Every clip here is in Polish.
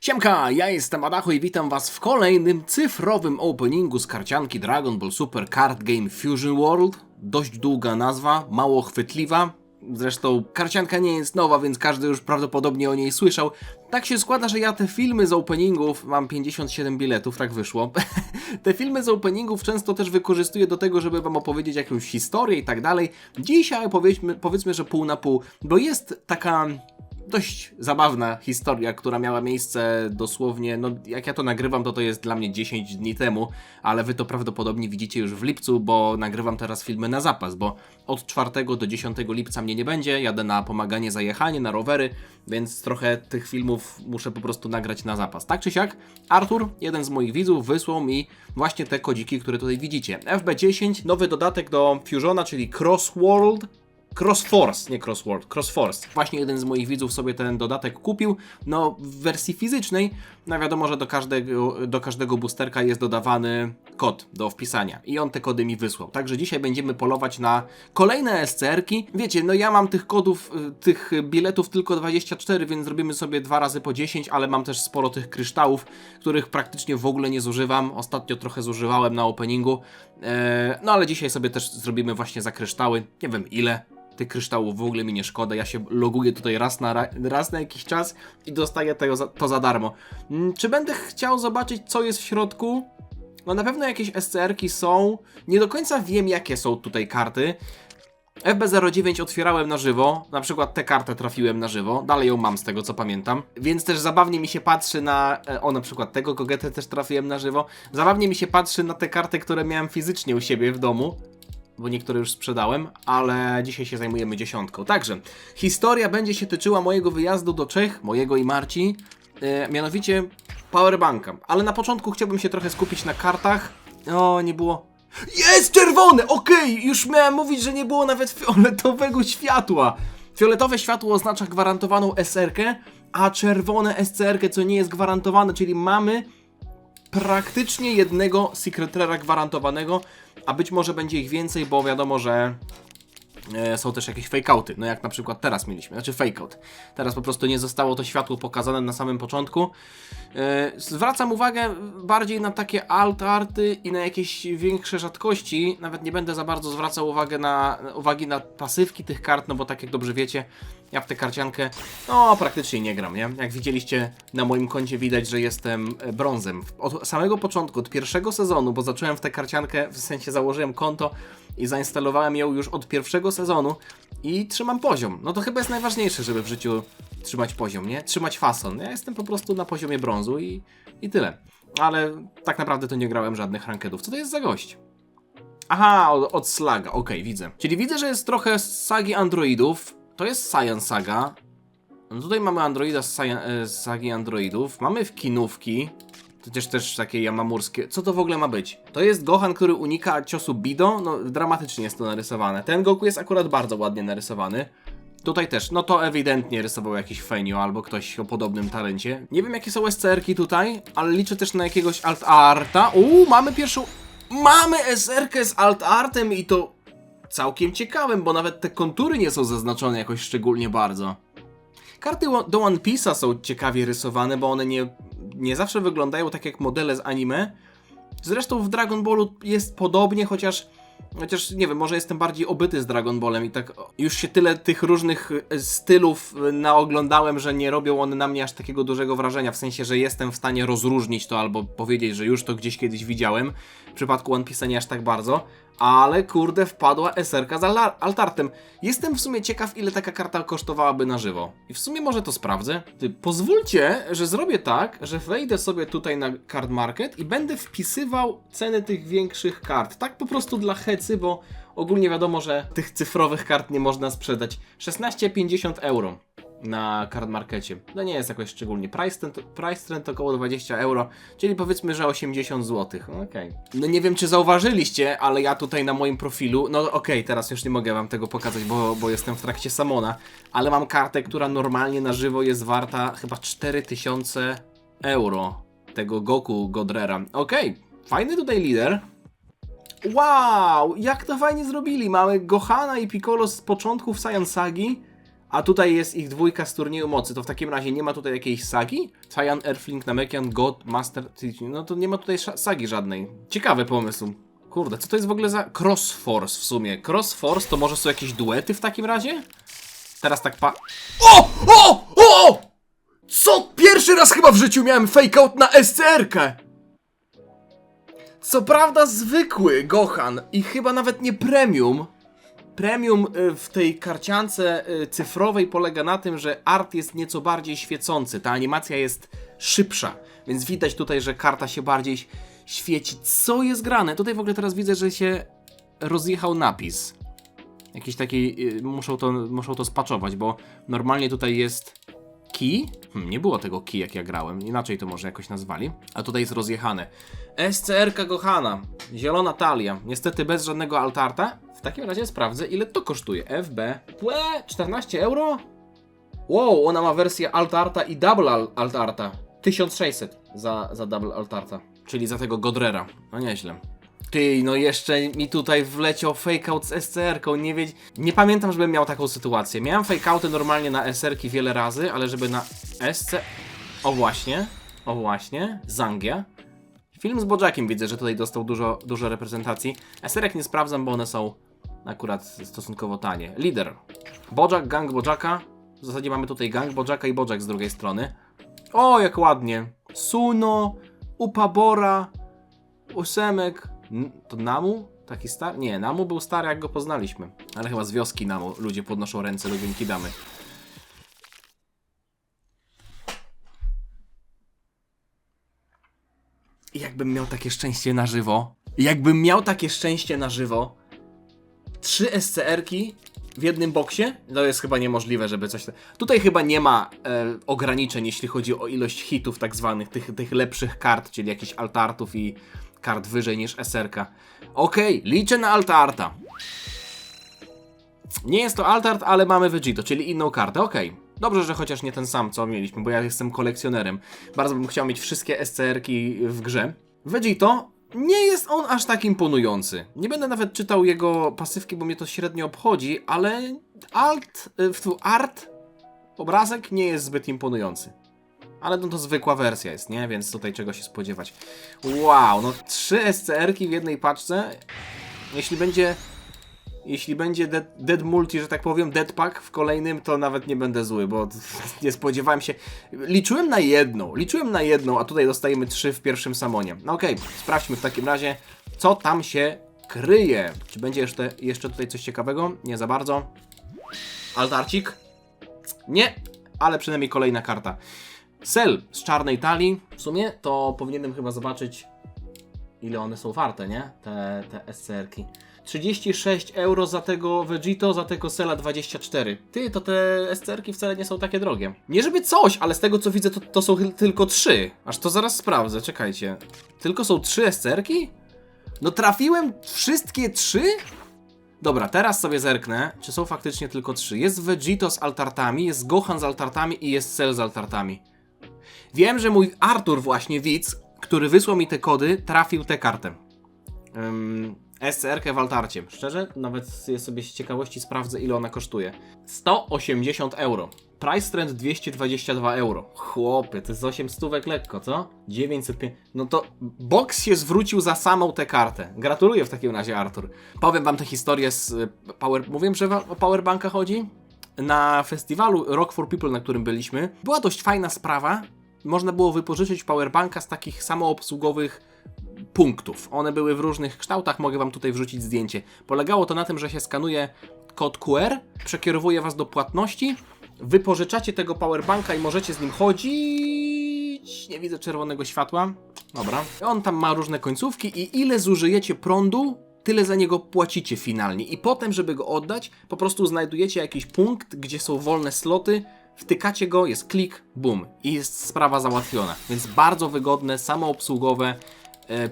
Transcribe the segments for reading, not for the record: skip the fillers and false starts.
Siemka, ja jestem Adacho i witam was w kolejnym cyfrowym openingu z karcianki Dragon Ball Super Card Game Fusion World. Dość długa nazwa, mało chwytliwa. Zresztą karcianka nie jest nowa, więc każdy już prawdopodobnie o niej słyszał. Tak się składa, że ja te filmy z openingów, mam 57 biletów, tak wyszło. Te filmy z openingów często też wykorzystuję do tego, żeby wam opowiedzieć jakąś historię i tak dalej. Dzisiaj powiedzmy, że pół na pół, bo jest taka dość zabawna historia, która miała miejsce dosłownie, no jak ja to nagrywam, to jest dla mnie 10 dni temu, ale wy to prawdopodobnie widzicie już w lipcu, bo nagrywam teraz filmy na zapas, bo od 4 do 10 lipca mnie nie będzie, jadę na pomaganie za jechanie, na rowery, więc trochę tych filmów muszę po prostu nagrać na zapas. Tak czy siak, Artur, jeden z moich widzów, wysłał mi właśnie te kodziki, które tutaj widzicie. FB10, nowy dodatek do Fusiona, czyli CrossForce, nie Crossword, CrossForce. Właśnie jeden z moich widzów sobie ten dodatek kupił, no w wersji fizycznej, no wiadomo, że do każdego boosterka jest dodawany kod do wpisania i on te kody mi wysłał. Także dzisiaj będziemy polować na kolejne SCR-ki. Wiecie, no ja mam tych kodów, tych biletów tylko 24, więc zrobimy sobie 2 razy po 10, ale mam też sporo tych kryształów, których praktycznie w ogóle nie zużywam. Ostatnio trochę zużywałem na openingu, no ale dzisiaj sobie też zrobimy właśnie za kryształy, nie wiem ile. Tych kryształów w ogóle mi nie szkoda, ja się loguję tutaj raz na jakiś czas i dostaję to za darmo. Czy będę chciał zobaczyć, co jest w środku? No na pewno jakieś SCR-ki są, nie do końca wiem, jakie są tutaj karty. FB09 otwierałem na żywo, na przykład tę kartę trafiłem na żywo, dalej ją mam z tego co pamiętam, więc też zabawnie mi się patrzy na przykład tego Gogetę też trafiłem na żywo, zabawnie mi się patrzy na te karty, które miałem fizycznie u siebie w domu, bo niektóre już sprzedałem, ale dzisiaj się zajmujemy 10. Także historia będzie się tyczyła mojego wyjazdu do Czech, mojego i Marci, mianowicie powerbanka. Ale na początku chciałbym się trochę skupić na kartach. O, nie było... Jest czerwone! Okej, już miałem mówić, że nie było nawet fioletowego światła. Fioletowe światło oznacza gwarantowaną SR-kę, a czerwone SCR-kę, co nie jest gwarantowane, czyli mamy praktycznie jednego Secret Rare'a gwarantowanego, a być może będzie ich więcej, bo wiadomo, że są też jakieś fakeouty, no jak na przykład teraz mieliśmy, znaczy fakeout. Teraz po prostu nie zostało to światło pokazane na samym początku. Zwracam uwagę bardziej na takie alt-arty i na jakieś większe rzadkości. Nawet nie będę za bardzo zwracał uwagi na pasywki tych kart, no bo tak jak dobrze wiecie, ja w tę karciankę no praktycznie nie gram, nie? Jak widzieliście na moim koncie widać, że jestem brązem. Od samego początku, od pierwszego sezonu, bo zacząłem w tę karciankę, w sensie założyłem konto i zainstalowałem ją już od pierwszego sezonu i trzymam poziom. No to chyba jest najważniejsze, żeby w życiu trzymać poziom, nie? Trzymać fason. Ja jestem po prostu na poziomie brązu i tyle. Ale tak naprawdę to nie grałem żadnych rankedów. Co to jest za gość? Aha, od Slaga, okej, widzę. Czyli widzę, że jest trochę sagi androidów. To jest Saiyan Saga. No tutaj mamy androida z sagi androidów. Mamy kinówki. Też takie yamamurskie. Co to w ogóle ma być? To jest Gohan, który unika ciosu Bido. No dramatycznie jest to narysowane. Ten Goku jest akurat bardzo ładnie narysowany. Tutaj też, no to ewidentnie rysował jakiś Fenio albo ktoś o podobnym talencie. Nie wiem jakie są SCR-ki tutaj, ale liczę też na jakiegoś alt-arta. Mamy pierwszą... Mamy SR-kę z alt-artem i to całkiem ciekawym, bo nawet te kontury nie są zaznaczone jakoś szczególnie bardzo. Karty do One Piece'a są ciekawie rysowane, bo one nie zawsze wyglądają tak jak modele z anime. Zresztą w Dragon Ballu jest podobnie, chociaż nie wiem, może jestem bardziej obyty z Dragon Ballem i tak już się tyle tych różnych stylów naoglądałem, że nie robią one na mnie aż takiego dużego wrażenia, w sensie, że jestem w stanie rozróżnić to albo powiedzieć, że już to gdzieś kiedyś widziałem. W przypadku One Piece'a nie aż tak bardzo, ale kurde wpadła SR-ka z altartem. Jestem w sumie ciekaw, ile taka karta kosztowałaby na żywo. I w sumie może to sprawdzę. Pozwólcie, że zrobię tak, że wejdę sobie tutaj na Card Market i będę wpisywał ceny tych większych kart. Tak po prostu dla hecy, bo ogólnie wiadomo, że tych cyfrowych kart nie można sprzedać. 16,50 euro na Card Markecie. No nie jest jakoś szczególnie. Price trend to około 20 euro, czyli powiedzmy, że 80 zł. Okej. No nie wiem, czy zauważyliście, ale ja tutaj na moim profilu, no okej, teraz już nie mogę wam tego pokazać, bo jestem w trakcie Samona, ale mam kartę, która normalnie na żywo jest warta chyba 4000 euro. Tego Goku Godrera. Okej, fajny tutaj lider. Wow, jak to fajnie zrobili. Mamy Gohana i Piccolo z początków Saiyan Sagi, A tutaj jest ich dwójka z turnieju mocy, to w takim razie nie ma tutaj jakiejś sagi? Cyan, Earthling, Namekian, God, Master... No to nie ma tutaj sagi żadnej. Ciekawy pomysł. Kurde, co to jest w ogóle za... Crossforce w sumie. Crossforce to może są jakieś duety w takim razie? Teraz tak O! O! O! Co? Pierwszy raz chyba w życiu miałem fake out na SCR-kę! Co prawda zwykły Gohan i chyba nawet nie premium. Premium w tej karciance cyfrowej polega na tym, że art jest nieco bardziej świecący. Ta animacja jest szybsza, więc widać tutaj, że karta się bardziej świeci. Co jest grane? Tutaj w ogóle teraz widzę, że się rozjechał napis. Jakiś taki... Muszą to spaczować, bo normalnie tutaj jest key. Nie było tego key, jak ja grałem. Inaczej to może jakoś nazwali. A tutaj jest rozjechane. SCR-ka Gohana. Zielona talia. Niestety bez żadnego altarta. W takim razie sprawdzę, ile to kosztuje. FB. 14 euro? Wow, ona ma wersję altarta i double altarta. 1600 za double altarta. Czyli za tego Godrera. No nieźle. Ty, no jeszcze mi tutaj wleciał fakeout z SCR-ką, nie pamiętam, żebym miał taką sytuację. Miałem fakeouty normalnie na SR-ki wiele razy, ale żeby na SC... O właśnie, Zangia. Film z Bojackiem widzę, że tutaj dostał dużo reprezentacji. SR-ek nie sprawdzam, bo one są akurat stosunkowo tanie. Lider. Bojack, gang Bojacka. W zasadzie mamy tutaj gang Bojacka i Bojack z drugiej strony. O, jak ładnie. Suno, Upabora, Ósemek. To Namu? Taki stary? Nie, Namu był stary, jak go poznaliśmy. Ale chyba z wioski Namu ludzie podnoszą ręce do Genkidamy. Jakbym miał takie szczęście na żywo. Jakbym miał takie szczęście na żywo. 3 SCR-ki w jednym boksie? To jest chyba niemożliwe, żeby coś... Tutaj chyba nie ma ograniczeń, jeśli chodzi o ilość hitów tak zwanych, tych lepszych kart, czyli jakichś altartów i kart wyżej niż SR-ka. Okej, liczę na altarta. Nie jest to altart, ale mamy Vegito, czyli inną kartę, okej. Dobrze, że chociaż nie ten sam, co mieliśmy, bo ja jestem kolekcjonerem. Bardzo bym chciał mieć wszystkie SCR-ki w grze. Vegito, nie jest on aż tak imponujący. Nie będę nawet czytał jego pasywki, bo mnie to średnio obchodzi, ale art, obrazek nie jest zbyt imponujący. Ale no to zwykła wersja jest, nie? Więc tutaj czego się spodziewać. Wow, no 3 SCR-ki w jednej paczce. Jeśli będzie dead multi, że tak powiem, dead pack w kolejnym, to nawet nie będę zły, bo nie spodziewałem się. Liczyłem na jedną, a tutaj dostajemy 3 w pierwszym samonie. No okej, sprawdźmy w takim razie, co tam się kryje. Czy będzie jeszcze tutaj coś ciekawego? Nie za bardzo. Altarcik? Nie, ale przynajmniej kolejna karta. Cell z czarnej talii. W sumie to powinienem chyba zobaczyć, ile one są warte, nie? Te SCR-ki. 36 euro za tego Vegito, za tego Cella 24. Ty, to te SCR-ki wcale nie są takie drogie. Nie żeby coś, ale z tego co widzę, to są tylko 3. Aż to zaraz sprawdzę, czekajcie. Tylko są 3 SCR-ki? No trafiłem wszystkie 3? Dobra, teraz sobie zerknę, czy są faktycznie tylko 3. Jest Vegito z altartami, jest Gohan z altartami i jest Cell z altartami. Wiem, że mój Artur właśnie, widz, który wysłał mi te kody, trafił tę kartę. SCR-kę w altarcie. Szczerze, nawet sobie z ciekawości sprawdzę, ile ona kosztuje. 180 euro. Price trend 222 euro. Chłopie, to jest 8 stówek lekko, co? 905. No to box się zwrócił za samą tę kartę. Gratuluję w takim razie, Artur. Powiem wam tę historię z Mówiłem, że o Powerbanka chodzi? Na festiwalu Rock for People, na którym byliśmy, była dość fajna sprawa. Można było wypożyczyć Powerbanka z takich samoobsługowych punktów. One były w różnych kształtach, mogę wam tutaj wrzucić zdjęcie. Polegało to na tym, że się skanuje kod QR, przekierowuje was do płatności, wypożyczacie tego powerbanka i możecie z nim chodzić. Nie widzę czerwonego światła. Dobra. On tam ma różne końcówki i ile zużyjecie prądu, tyle za niego płacicie finalnie. I potem, żeby go oddać, po prostu znajdujecie jakiś punkt, gdzie są wolne sloty, wtykacie go, jest klik, bum i jest sprawa załatwiona. Więc bardzo wygodne, samoobsługowe.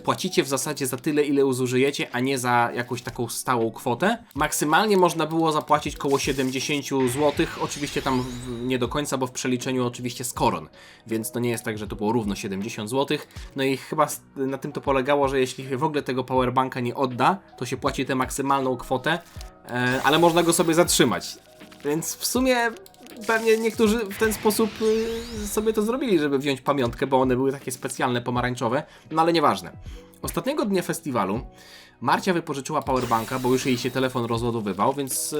Płacicie w zasadzie za tyle, ile zużyjecie, a nie za jakąś taką stałą kwotę. Maksymalnie można było zapłacić koło 70 zł, oczywiście tam nie do końca, bo w przeliczeniu oczywiście z koron, więc to nie jest tak, że to było równo 70 zł. No i chyba na tym to polegało, że jeśli w ogóle tego powerbanka nie odda, to się płaci tę maksymalną kwotę, ale można go sobie zatrzymać. Więc w sumie pewnie niektórzy w ten sposób sobie to zrobili, żeby wziąć pamiątkę, bo one były takie specjalne, pomarańczowe, no ale nieważne. Ostatniego dnia festiwalu Marcia wypożyczyła powerbanka, bo już jej się telefon rozładowywał, więc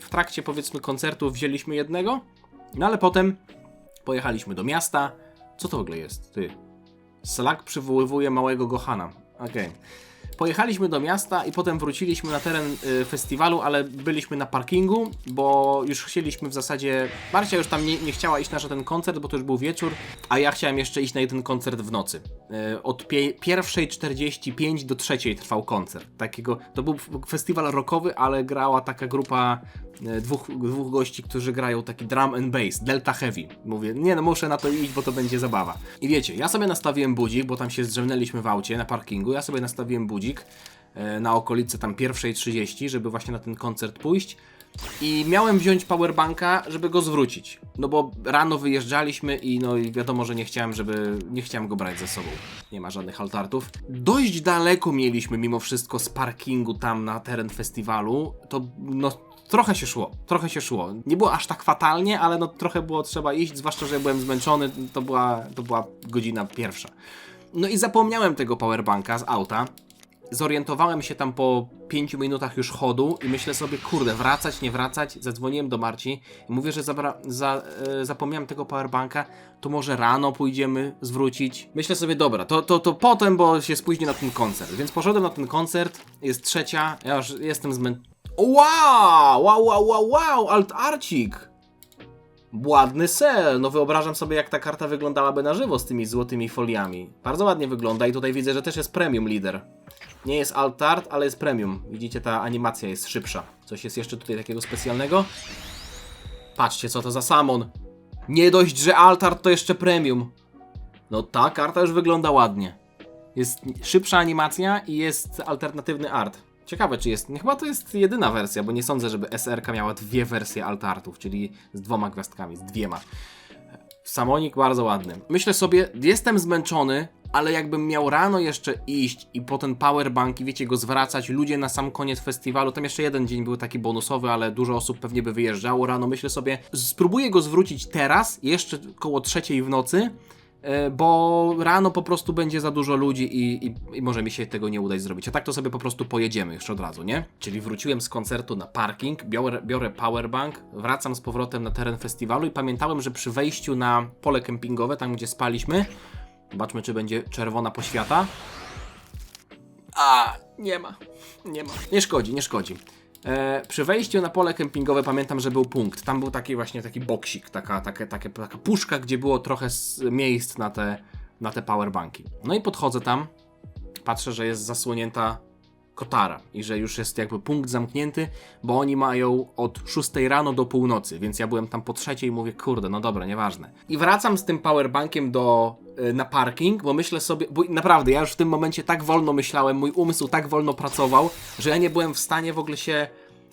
w trakcie, powiedzmy, koncertu wzięliśmy jednego, no ale potem pojechaliśmy do miasta. Co to w ogóle jest? Ty. Slack przywoływuje małego Gohana. Okej. Pojechaliśmy do miasta i potem wróciliśmy na teren festiwalu, ale byliśmy na parkingu, bo już chcieliśmy w zasadzie... Marcia już tam nie chciała iść na żaden koncert, bo to już był wieczór, a ja chciałem jeszcze iść na jeden koncert w nocy. Od 1:45 do 3:00 trwał koncert. To był festiwal rockowy, ale grała taka grupa dwóch gości, którzy grają taki drum and bass, Delta Heavy. Mówię, nie no, muszę na to iść, bo to będzie zabawa. I wiecie, ja sobie nastawiłem budzik, bo tam się zdrzemnęliśmy w aucie na parkingu, ja sobie nastawiłem budzik na okolicy tam 1:30, żeby właśnie na ten koncert pójść. I miałem wziąć powerbanka, żeby go zwrócić. No bo rano wyjeżdżaliśmy i no i wiadomo, że nie chciałem go brać ze sobą. Nie ma żadnych altartów. Dość daleko mieliśmy mimo wszystko z parkingu tam na teren festiwalu. To no trochę się szło. Nie było aż tak fatalnie, ale no trochę było trzeba iść, zwłaszcza, że byłem zmęczony, to była godzina pierwsza. No i zapomniałem tego powerbanka z auta. Zorientowałem się tam po 5 minutach już chodu i myślę sobie, kurde, wracać, nie wracać. Zadzwoniłem do Marci i mówię, że zapomniałem tego powerbanka, to może rano pójdziemy zwrócić. Myślę sobie, dobra, to potem, bo się spóźnię na ten koncert. Więc poszedłem na ten koncert, jest 3:00, ja już jestem zmęczony. Wow, altarcik! Ładny sel, no wyobrażam sobie, jak ta karta wyglądałaby na żywo z tymi złotymi foliami. Bardzo ładnie wygląda i tutaj widzę, że też jest premium lider. Nie jest alt art, ale jest premium. Widzicie, ta animacja jest szybsza. Coś jest jeszcze tutaj takiego specjalnego? Patrzcie, co to za summon. Nie dość, że alt art, to jeszcze premium. No ta karta już wygląda ładnie. Jest szybsza animacja i jest alternatywny art. Ciekawe, czy jest... Chyba to jest jedyna wersja, bo nie sądzę, żeby SR-ka miała 2 wersje altartów, czyli z 2 gwiazdkami, z 2. Samonik bardzo ładny. Myślę sobie, jestem zmęczony, ale jakbym miał rano jeszcze iść i po ten powerbank i wiecie, go zwracać, ludzie na sam koniec festiwalu, tam jeszcze jeden dzień był taki bonusowy, ale dużo osób pewnie by wyjeżdżało rano, myślę sobie, spróbuję go zwrócić teraz, jeszcze koło 3:00 w nocy, bo rano po prostu będzie za dużo ludzi i może mi się tego nie udać zrobić. A tak to sobie po prostu pojedziemy jeszcze od razu, nie? Czyli wróciłem z koncertu na parking, biorę powerbank, wracam z powrotem na teren festiwalu i pamiętałem, że przy wejściu na pole kempingowe, tam gdzie spaliśmy, zobaczmy, czy będzie czerwona poświata. Nie ma. Nie szkodzi. Przy wejściu na pole kempingowe pamiętam, że był punkt. Tam był taki właśnie taki boksik, taka puszka, gdzie było trochę miejsc na te powerbanki. No i podchodzę tam, patrzę, że jest zasłonięta kotara i że już jest jakby punkt zamknięty, bo oni mają od 6 rano do północy, więc ja byłem tam po 3:00 i mówię, kurde, no dobra, nieważne. I wracam z tym powerbankiem na parking, bo myślę sobie, bo naprawdę ja już w tym momencie tak wolno myślałem, mój umysł tak wolno pracował, że ja nie byłem w stanie w ogóle się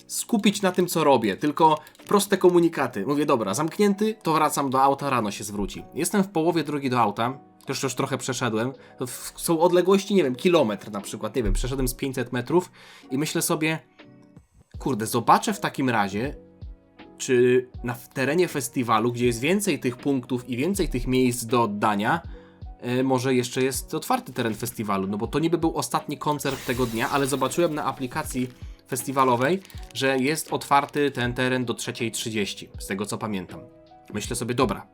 skupić na tym, co robię, tylko proste komunikaty. Mówię, dobra, zamknięty, to wracam do auta, rano się zwróci. Jestem w połowie drogi do auta, już trochę przeszedłem, to są odległości, nie wiem, kilometr na przykład, nie wiem, przeszedłem z 500 metrów i myślę sobie, kurde, zobaczę w takim razie, czy w terenie festiwalu, gdzie jest więcej tych punktów i więcej tych miejsc do oddania, może jeszcze jest otwarty teren festiwalu, no bo to niby był ostatni koncert tego dnia, ale zobaczyłem na aplikacji festiwalowej, że jest otwarty ten teren do 3:30, z tego co pamiętam. Myślę sobie, dobra,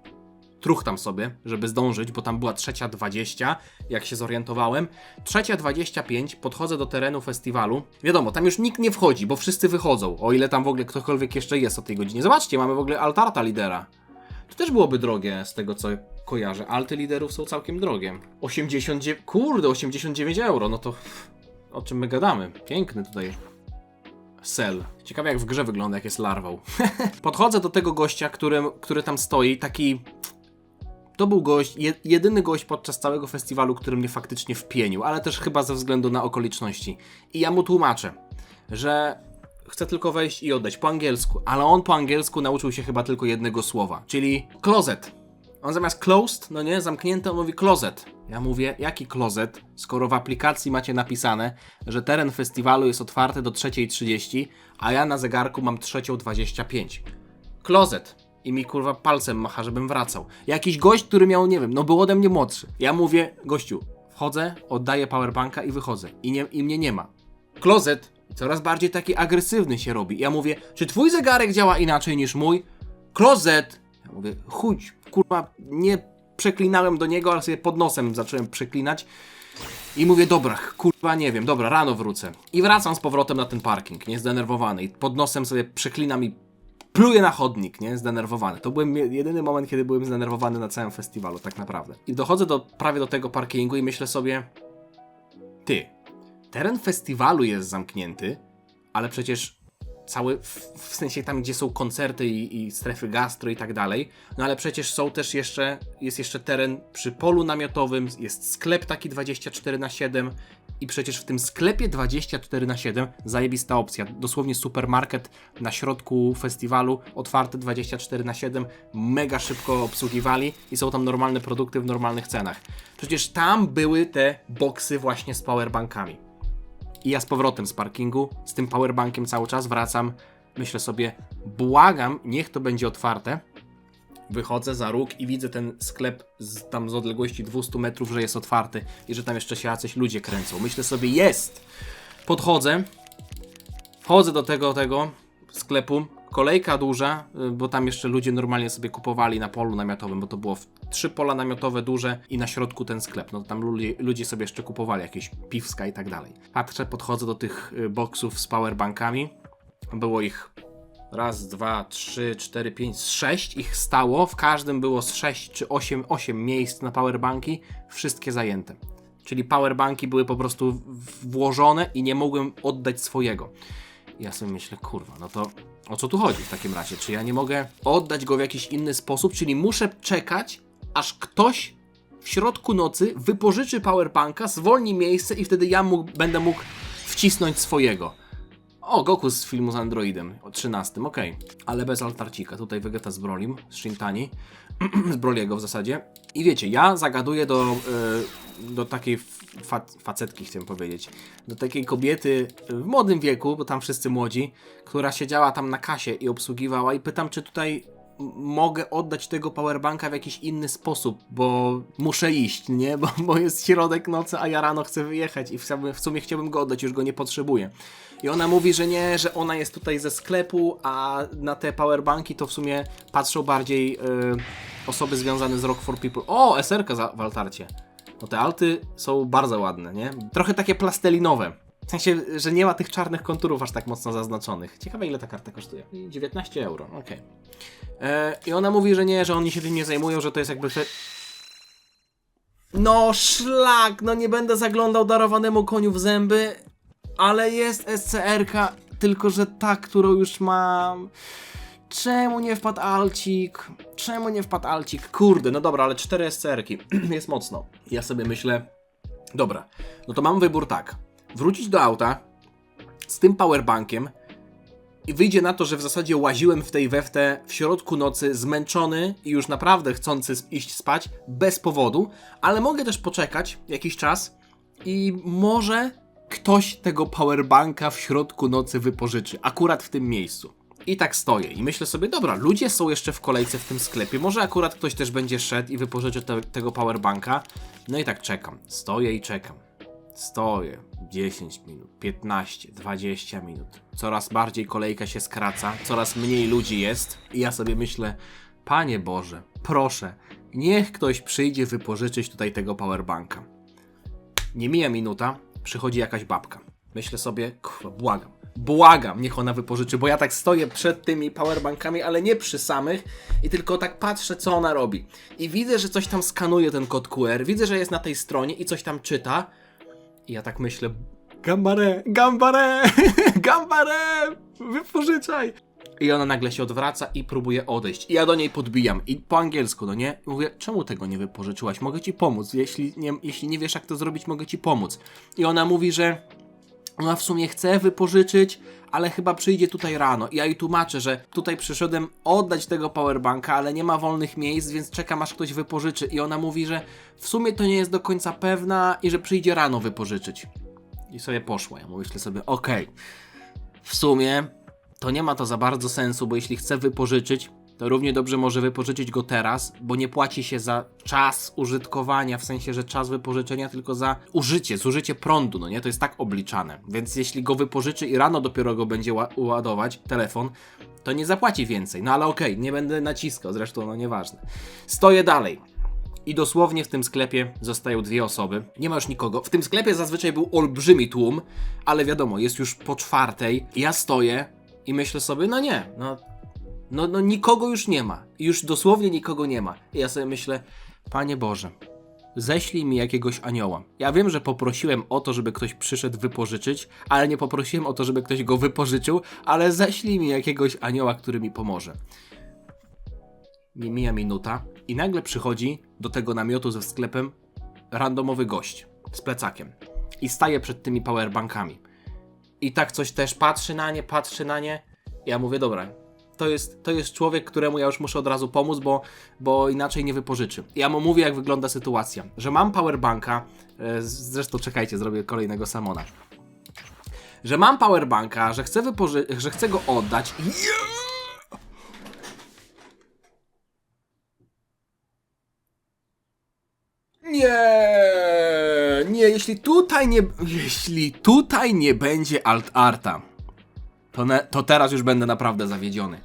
truchtam sobie, żeby zdążyć, bo tam była 3:20, jak się zorientowałem. 3:25 podchodzę do terenu festiwalu. Wiadomo, tam już nikt nie wchodzi, bo wszyscy wychodzą, o ile tam w ogóle ktokolwiek jeszcze jest o tej godzinie. Zobaczcie, mamy w ogóle altarta lidera. To też byłoby drogie, z tego co kojarzę. Alty liderów są całkiem drogie. 89 euro, no to o czym my gadamy? Piękny tutaj sel. Ciekawe jak w grze wygląda, jak jest larwą. Podchodzę do tego gościa, który tam stoi, taki... To był gość, jedyny gość podczas całego festiwalu, który mnie faktycznie wpienił, ale też chyba ze względu na okoliczności. I ja mu tłumaczę, że chcę tylko wejść i oddać po angielsku, ale on po angielsku nauczył się chyba tylko jednego słowa, czyli closet. On zamiast closed, no nie, zamknięte, on mówi closet. Ja mówię, jaki closet, skoro w aplikacji macie napisane, że teren festiwalu jest otwarty do 3:30, a ja na zegarku mam 3:25. Closet. I mi kurwa palcem macha, żebym wracał. Jakiś gość, który miał, nie wiem, no był ode mnie młodszy. Ja mówię, gościu, wchodzę, oddaję powerbanka i wychodzę. I mnie nie ma. Closet coraz bardziej taki agresywny się robi. Ja mówię, czy twój zegarek działa inaczej niż mój? Closet! Ja mówię, chuj, kurwa, nie przeklinałem do niego, ale sobie pod nosem zacząłem przeklinać. I mówię, dobra, kurwa, nie wiem, dobra, rano wrócę. I wracam z powrotem na ten parking, nie, zdenerwowany. I pod nosem sobie przeklinam i pluję na chodnik, nie, zdenerwowany. To był jedyny moment, kiedy byłem zdenerwowany na całym festiwalu, tak naprawdę. I dochodzę prawie do tego parkingu i myślę sobie, ty, teren festiwalu jest zamknięty, ale przecież cały, w sensie tam, gdzie są koncerty i strefy gastro i tak dalej, no ale przecież są też jest jeszcze teren przy polu namiotowym, jest sklep taki 24/7 i przecież w tym sklepie 24/7 zajebista opcja, dosłownie supermarket na środku festiwalu, otwarty 24/7, mega szybko obsługiwali i są tam normalne produkty w normalnych cenach. Przecież tam były te boksy właśnie z powerbankami. I ja z powrotem z parkingu, z tym powerbankiem cały czas wracam, myślę sobie, błagam, niech to będzie otwarte. Wychodzę za róg i widzę ten sklep tam z odległości 200 metrów, że jest otwarty i że tam jeszcze się jacyś ludzie kręcą. Myślę sobie, jest! Podchodzę, wchodzę do tego sklepu, kolejka duża, bo tam jeszcze ludzie normalnie sobie kupowali na polu namiotowym, bo to było 3 pola namiotowe duże i na środku ten sklep. No tam ludzie sobie jeszcze kupowali jakieś piwska i tak dalej. Patrzę, podchodzę do tych boksów z powerbankami. Było ich 1, 2, 3, 4, 5, 6 ich stało. W każdym było z 6 czy 8 miejsc na powerbanki. Wszystkie zajęte. Czyli powerbanki były po prostu włożone i nie mogłem oddać swojego. Ja sobie myślę, kurwa, no to o co tu chodzi w takim razie? Czy ja nie mogę oddać go w jakiś inny sposób? Czyli muszę czekać, aż ktoś w środku nocy wypożyczy powerbanka, zwolni miejsce i wtedy ja będę mógł wcisnąć swojego. O, Goku z filmu z Androidem, o 13, okej. Ale bez altarcika. Tutaj Vegeta z Brolim, z Shintani, z Broliego w zasadzie. I wiecie, ja zagaduję do takiej facetki, chciałem powiedzieć, do takiej kobiety w młodym wieku, bo tam wszyscy młodzi, która siedziała tam na kasie i obsługiwała i pytam, czy tutaj mogę oddać tego powerbanka w jakiś inny sposób, bo muszę iść, nie? Bo jest środek nocy, a ja rano chcę wyjechać i w sumie chciałbym go oddać, już go nie potrzebuję. I ona mówi, że nie, że ona jest tutaj ze sklepu, a na te powerbanki to w sumie patrzą bardziej osoby związane z Rock for People. O, SR-ka w altarcie. No te alty są bardzo ładne, nie? Trochę takie plastelinowe. W sensie, że nie ma tych czarnych konturów aż tak mocno zaznaczonych. Ciekawe, ile ta karta kosztuje. 19 euro, okej. I ona mówi, że nie, że oni się tym nie zajmują, że to jest jakby... No szlak, no nie będę zaglądał darowanemu koniu w zęby, ale jest SCR-ka, tylko że ta, którą już mam... Czemu nie wpadł alcik? Czemu nie wpadł alcik? Kurde, no dobra, ale 4 SCR-ki. Jest mocno. Ja sobie myślę, dobra, no to mam wybór tak. Wrócić do auta z tym powerbankiem i wyjdzie na to, że w zasadzie łaziłem w tej weftę w środku nocy, zmęczony i już naprawdę chcący iść spać bez powodu, ale mogę też poczekać jakiś czas i może ktoś tego powerbanka w środku nocy wypożyczy, akurat w tym miejscu. I tak stoję i myślę sobie, dobra, ludzie są jeszcze w kolejce w tym sklepie, może akurat ktoś też będzie szedł i wypożyczy tego powerbanka. No i tak czekam, stoję i czekam. Stoję 10 minut, 15, 20 minut. Coraz bardziej kolejka się skraca, coraz mniej ludzi jest i ja sobie myślę, Panie Boże, proszę, niech ktoś przyjdzie wypożyczyć tutaj tego powerbanka. Nie mija minuta, przychodzi jakaś babka. Myślę sobie, kurwa, błagam, niech ona wypożyczy, bo ja tak stoję przed tymi powerbankami, ale nie przy samych i tylko tak patrzę, co ona robi. I widzę, że coś tam skanuje ten kod QR, widzę, że jest na tej stronie i coś tam czyta. I ja tak myślę, Gambare, wypożyczaj. I ona nagle się odwraca i próbuje odejść. I ja do niej podbijam. I po angielsku, no nie? I mówię, czemu tego nie wypożyczyłaś? Mogę ci pomóc. Jeśli nie wiesz, jak to zrobić, mogę ci pomóc. I ona mówi, że Ona w sumie chce wypożyczyć, ale chyba przyjdzie tutaj rano. I ja jej tłumaczę, że tutaj przyszedłem oddać tego powerbanka, ale nie ma wolnych miejsc, więc czekam aż ktoś wypożyczy. I ona mówi, że w sumie to nie jest do końca pewna i że przyjdzie rano wypożyczyć. I sobie poszła. Ja myślę sobie, okej, w sumie to nie ma to za bardzo sensu, bo jeśli chce wypożyczyć, to równie dobrze może wypożyczyć go teraz, bo nie płaci się za czas użytkowania, w sensie, że czas wypożyczenia, tylko za zużycie prądu, no nie? To jest tak obliczane. Więc jeśli go wypożyczy i rano dopiero go będzie ładować, telefon, to nie zapłaci więcej. No ale okej, nie będę naciskał, zresztą no nieważne. Stoję dalej. I dosłownie w tym sklepie zostają 2 osoby. Nie ma już nikogo. W tym sklepie zazwyczaj był olbrzymi tłum, ale wiadomo, jest już po 4:00. Ja stoję i myślę sobie, no nie, no nikogo już nie ma. Już dosłownie nikogo nie ma. I ja sobie myślę, Panie Boże, ześlij mi jakiegoś anioła. Ja wiem, że poprosiłem o to, żeby ktoś przyszedł wypożyczyć, ale nie poprosiłem o to, żeby ktoś go wypożyczył, ale ześlij mi jakiegoś anioła, który mi pomoże. Mija minuta i nagle przychodzi do tego namiotu ze sklepem randomowy gość z plecakiem i staje przed tymi powerbankami. I tak coś też patrzy na nie. Ja mówię, dobra, to jest człowiek, któremu ja już muszę od razu pomóc, bo inaczej nie wypożyczy. Ja mu mówię, jak wygląda sytuacja, że mam powerbanka, zresztą czekajcie, zrobię kolejnego Samona, że mam powerbanka, że chcę go oddać. Nie, jeśli tutaj nie będzie alt-arta, to teraz już będę naprawdę zawiedziony.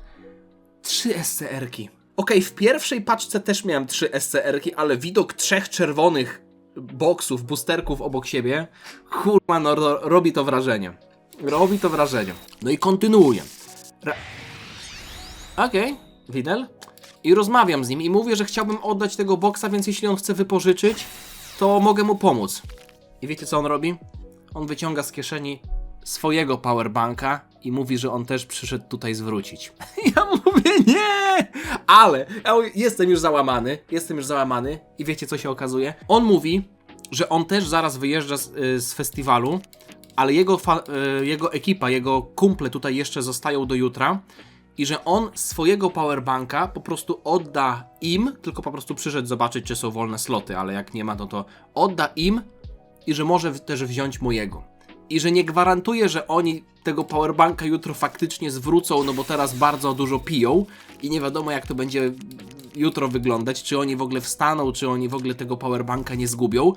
3 SCR-ki. Okej, w pierwszej paczce też miałem 3 SCR-ki, ale widok 3 czerwonych boksów, boosterków obok siebie, kurwa, no robi to wrażenie. Robi to wrażenie. No i kontynuuję. Okej, Widel. I rozmawiam z nim i mówię, że chciałbym oddać tego boksa, więc jeśli on chce wypożyczyć, to mogę mu pomóc. I wiecie, co on robi? On wyciąga z kieszeni swojego powerbanka i mówi, że on też przyszedł tutaj zwrócić. Ja mówię, nie! Ale ja mówię, jestem już załamany i wiecie, co się okazuje? On mówi, że on też zaraz wyjeżdża z festiwalu, ale jego ekipa, jego kumple tutaj jeszcze zostają do jutra i że on swojego powerbanka po prostu odda im, tylko po prostu przyszedł zobaczyć, czy są wolne sloty, ale jak nie ma, to odda im i że może też wziąć mojego. I że nie gwarantuje, że oni tego powerbanka jutro faktycznie zwrócą, no bo teraz bardzo dużo piją i nie wiadomo, jak to będzie jutro wyglądać, czy oni w ogóle wstaną, czy oni w ogóle tego powerbanka nie zgubią,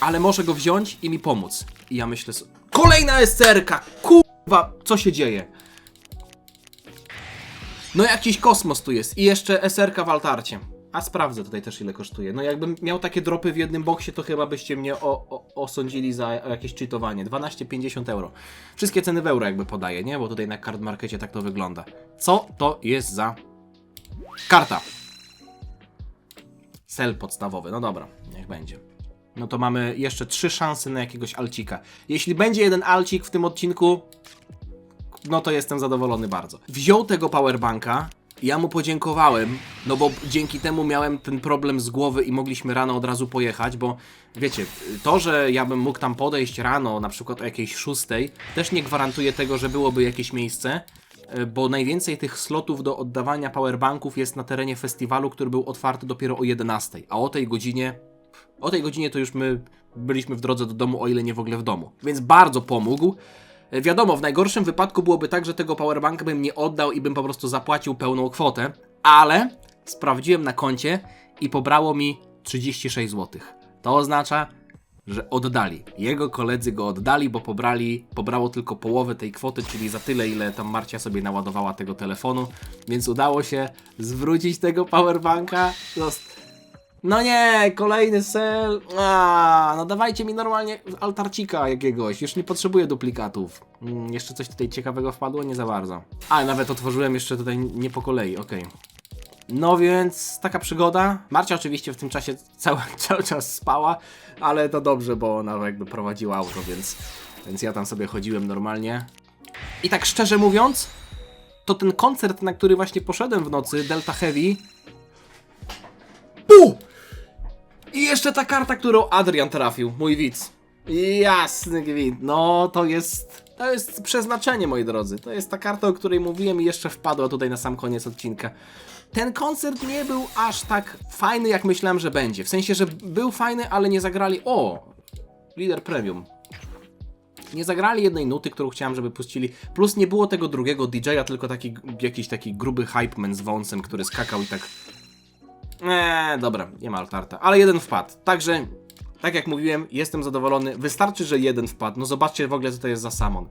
ale może go wziąć i mi pomóc. I ja myślę sobie, kolejna SCR-ka, kurwa, co się dzieje? No jakiś kosmos tu jest i jeszcze SR-ka w altarcie. A sprawdzę tutaj też, ile kosztuje. No jakbym miał takie dropy w jednym boksie, to chyba byście mnie osądzili za jakieś cheatowanie. 12,50 euro. Wszystkie ceny w euro jakby podaję, nie? Bo tutaj na Card Markecie tak to wygląda. Co to jest za karta? Sel podstawowy. No dobra, niech będzie. No to mamy jeszcze 3 szanse na jakiegoś alcika. Jeśli będzie jeden alcik w tym odcinku, no to jestem zadowolony bardzo. Wziął tego powerbanka, ja mu podziękowałem, no bo dzięki temu miałem ten problem z głowy i mogliśmy rano od razu pojechać, bo wiecie, to, że ja bym mógł tam podejść rano, na przykład o jakiejś 6, też nie gwarantuje tego, że byłoby jakieś miejsce, bo najwięcej tych slotów do oddawania powerbanków jest na terenie festiwalu, który był otwarty dopiero o 11, a o tej godzinie to już my byliśmy w drodze do domu, o ile nie w ogóle w domu, więc bardzo pomógł. Wiadomo, w najgorszym wypadku byłoby tak, że tego powerbanka bym nie oddał i bym po prostu zapłacił pełną kwotę, ale sprawdziłem na koncie i pobrało mi 36 zł. To oznacza, że oddali. Jego koledzy go oddali, bo pobrało tylko połowę tej kwoty, czyli za tyle, ile tam Marcia sobie naładowała tego telefonu, więc udało się zwrócić tego powerbanka. No nie, kolejny sel. No dawajcie mi normalnie altarcika jakiegoś. Już nie potrzebuję duplikatów. Jeszcze coś tutaj ciekawego wpadło? Nie za bardzo. A, nawet otworzyłem jeszcze tutaj nie po kolei, okej. No więc taka przygoda. Marcia oczywiście w tym czasie cały czas spała, ale to dobrze, bo ona jakby prowadziła auto, więc ja tam sobie chodziłem normalnie. I tak szczerze mówiąc, to ten koncert, na który właśnie poszedłem w nocy, Delta Heavy. I jeszcze ta karta, którą Adrian trafił, mój widz. Jasny gwint. No, to jest przeznaczenie, moi drodzy. To jest ta karta, o której mówiłem i jeszcze wpadła tutaj na sam koniec odcinka. Ten koncert nie był aż tak fajny, jak myślałem, że będzie. W sensie, że był fajny, ale nie zagrali... O! Lider Premium. Nie zagrali jednej nuty, którą chciałem, żeby puścili. Plus nie było tego drugiego DJ-a, tylko jakiś taki gruby hype man z wąsem, który skakał i tak... dobra, nie ma altarta. Ale jeden wpadł. Także, tak jak mówiłem, jestem zadowolony. Wystarczy, że jeden wpadł. No zobaczcie w ogóle, co to jest za samon.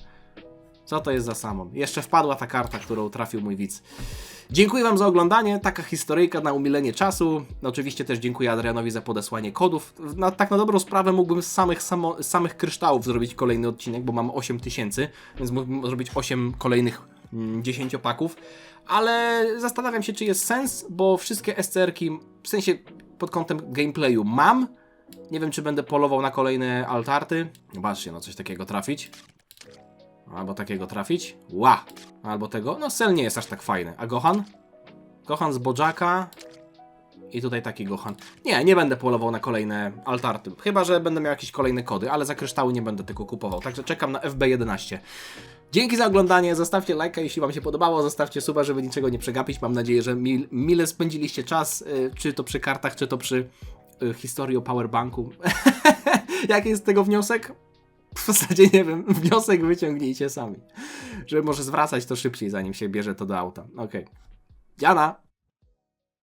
Co to jest za samon? Jeszcze wpadła ta karta, którą trafił mój widz. Dziękuję wam za oglądanie, taka historyjka na umilenie czasu. Oczywiście też dziękuję Adrianowi za podesłanie kodów. Tak na dobrą sprawę mógłbym z samych kryształów zrobić kolejny odcinek, bo mam 8000, więc mógłbym zrobić 8 kolejnych 10-paków. Ale zastanawiam się, czy jest sens, bo wszystkie SCR-ki, w sensie pod kątem gameplayu mam. Nie wiem, czy będę polował na kolejne altarty. Zobaczcie, no coś takiego trafić. Albo takiego trafić. Ła! Albo tego. No Cell nie jest aż tak fajny. A Gohan? Gohan z Boджака. I tutaj taki Gohan. Nie będę polował na kolejne altarty. Chyba że będę miał jakieś kolejne kody, ale za kryształy nie będę tego kupował. Także czekam na FB11. Dzięki za oglądanie. Zostawcie lajka, jeśli wam się podobało. Zostawcie suba, żeby niczego nie przegapić. Mam nadzieję, że mile spędziliście czas. Czy to przy kartach, czy to przy historii o powerbanku. Jaki jest z tego wniosek? W zasadzie nie wiem, wniosek wyciągnijcie sami. Żeby może zwracać to szybciej, zanim się bierze to do auta. Okej. Jana!